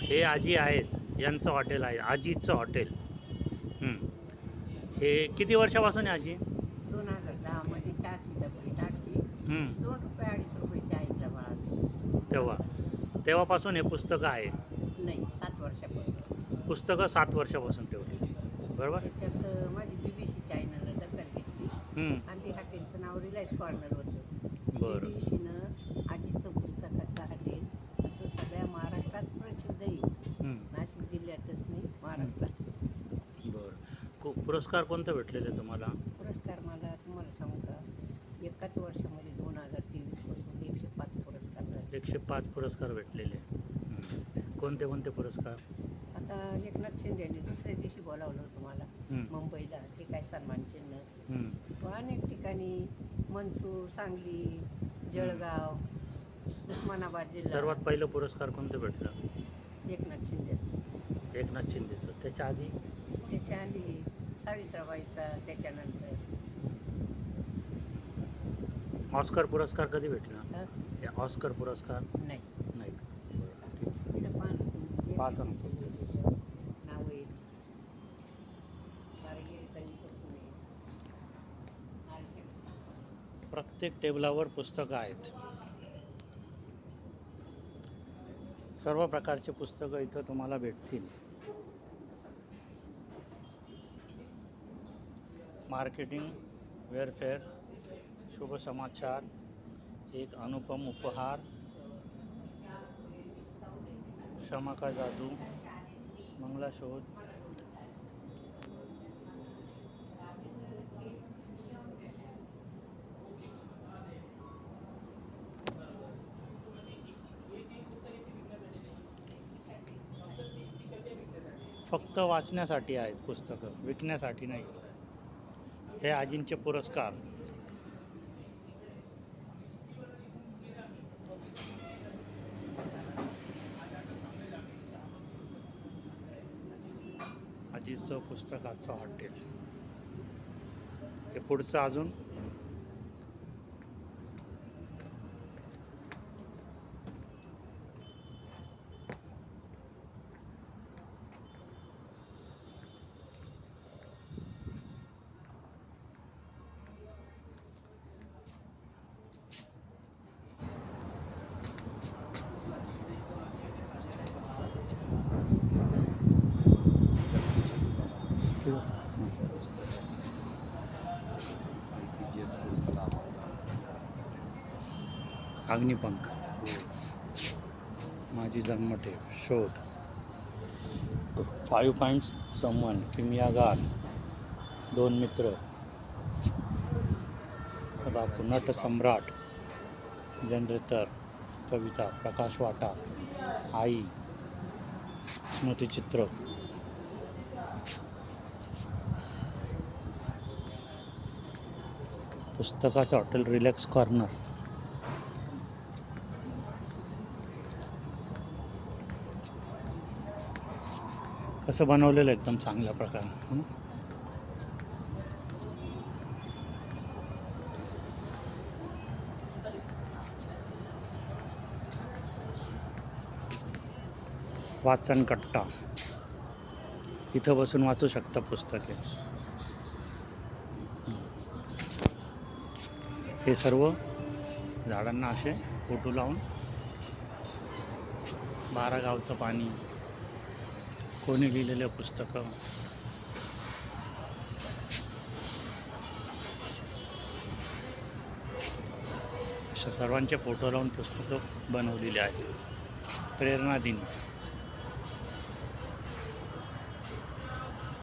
हे आजी आहेत, यांचं हॉटेल आहे, आजीचं हॉटेल. हे किती वर्षापासून आहे आजी? 2010 मध्ये चहाची डबी टाकली. 2 रुपये 2.5 रुपये चहा बाळा. तेव्हापासून हे पुस्तकं आहे. नाही, 7 वर्षापासून पुस्तकं 7 वर्षापासून ठेवलेली, बरोबर. त्याच्यात माझी BBC चॅनलनं दखल घेतली आणि ती हॉटेलचं नाव रिलायन्स कॉर्नर होतं. बरं. BBCनं आजीचं पुस्तकाचं हॉटेल असं सगळ्या महाराष्ट्रात प्रसिद्ध आहे. नाशिक जिल्ह्यातच नाही, महाराष्ट्रात. बरं. पुरस्कार कोणते भेटलेले तुम्हाला? पुरस्कार मला तुम्हाला सांगू का, एकाच वर्षामध्ये 2023 पासून 105 पुरस्कार झाले. 105 पुरस्कार भेटलेले. कोणते कोणते पुरस्कार? आता एकनाथ शिंदे यांनी दुसऱ्या दिवशी बोलावलं होतं मला मुंबईला, ते काय सन्मान चिन्ह. अनेक ठिकाणी मंचूर, सांगली, जळगाव, उस्मानाबाद जिल्हा. सर्वात पहिलं पुरस्कार कोणतं भेटलं? एकनाथ शिंदेचं. एकनाथ शिंदेचं. त्याच्या आधी सावित्राबाईचा. त्याच्यानंतर ऑस्कर पुरस्कार कधी भेटला? ऑस्कर पुरस्कार नाही. नाही. पाहतो ना. नाव आहे प्रत्येक टेबलावर पुस्तकं आहेत. सर्व प्रकारचे पुस्तकं इथं तुम्हाला भेटतील. मार्केटिंग, वेलफेअर, शुभ समाचार, एक अनुपम उपहार, क्षमा का जादू, मंगला शोध, फक्त वाचण्यासाठी आहेत पुस्तकं, विकण्यासाठी नाही. हे आजींचे पुरस्कार. आजीचं पुस्तकाचं हॉटेल. हे पुढचं अजून अग्निपंख, माझी जन्मठेप, शोध, 5 पॉइंट्स समवन, किमयागार, 2 मित्र, सदाफू, नट सम्राट, जनरेटर, कविता, प्रकाश वाटा, आई, स्मृतिचित्र, पुस्तकाचं हॉटेल रिलॅक्स कॉर्नर. कसं बनवलेलं एकदम चांगल्या प्रकारे. वाचन कट्टा, इथं बसून वाचू शकता पुस्तके. हे सर्व झाडांना असे फोटो लावून, 12 गावचं पाणी, कोणी लिहिलेलं पुस्तकं, अशा सर्वांचे फोटो लावून पुस्तकं बनवलेली आहेत. प्रेरणा दिन.